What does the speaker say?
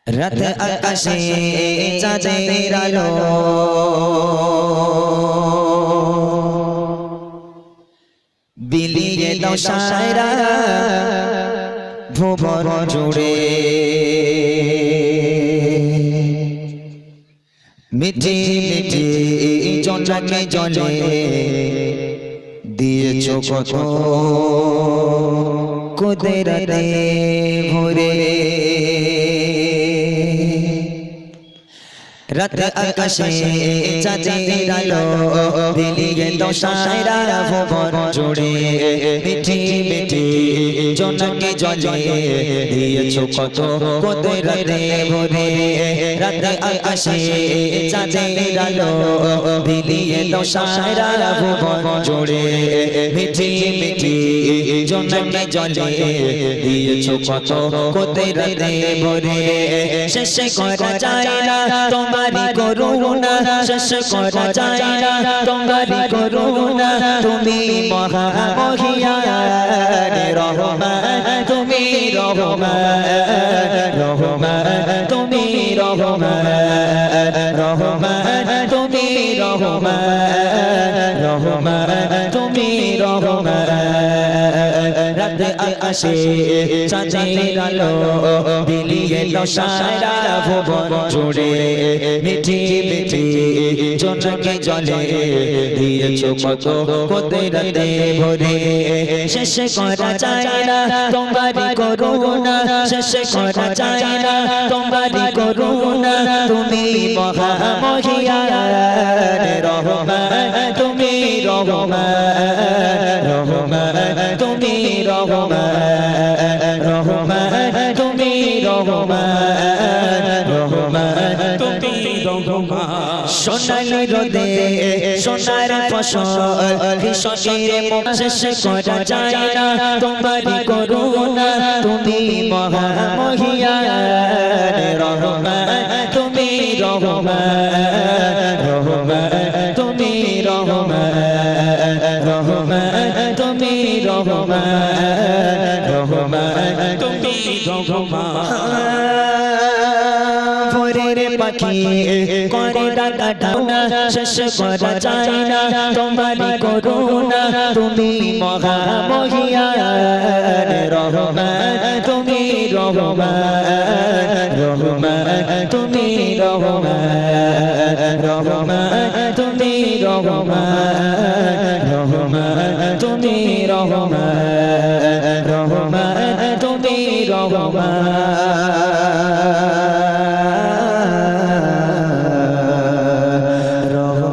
রাত আকাশে চাঁদের আলো বিলিয়ে দাও সারা ভুবন জুড়ে মিঠে মিঠে জলে জলে দিয়েছো কত কুদরতে ভরে রাত আকাশে চাঁদের আলো বিলিয়ে দাও সারা ভুবন জুড়ে মিঠে মিঠে জলে জলে দিয়েছো কত কুদরতে ভরে রাত আকাশে চাঁদের আলো বিলিয়ে দাও সারা ভুবন জুড়ে মিঠে মিঠে জলে জলে দিয়েছো কত কুদরতে ভরে শেষ করা যায় না তোমারি করুণা শেষ করা যায় না তোমারি করুণা তুমি মহামহিয়ান রহমান তুমি রহমান রহমান তুমি রহমান রহমান তুমি রহমান রহমান তুমি রহমান রাত আকাশে চাঁদের আলো বিলিয়ে দাও সারা ভুবন জুড়ে মিঠে মিঠে জলে জলে দিয়েছো কত কুদরতে ভরে শেষ করা যায় না তোমারি করুণা শেষ করা যায় না তোমারি করুণা তুমি মহামহিয়ান রহমান তুমি রহমান রহমান তুমি রহমান রহমান তুমি রহমান রহমান তুমি রহমান সোনালি রোদে সোনার ফসল কৃষকের মুখ শেষ করা যায় না তোমারি করুণা তুমি মহামহিয়ান রহমান তুমি রহমান রহমান তুমি রহমান রহমান তুমি রহমান রহমান তুমি রহমান ভোরের পাখি করে ডাকা ডানা শেষ করা যায় না তোমারি করুণা তুমি মহামহিয়ান রহমান তুমি রহমান রহমান তুমি রহমান রহমান তুমি রহমান রহমান তুমি রহমান রহমান তুমি রহমান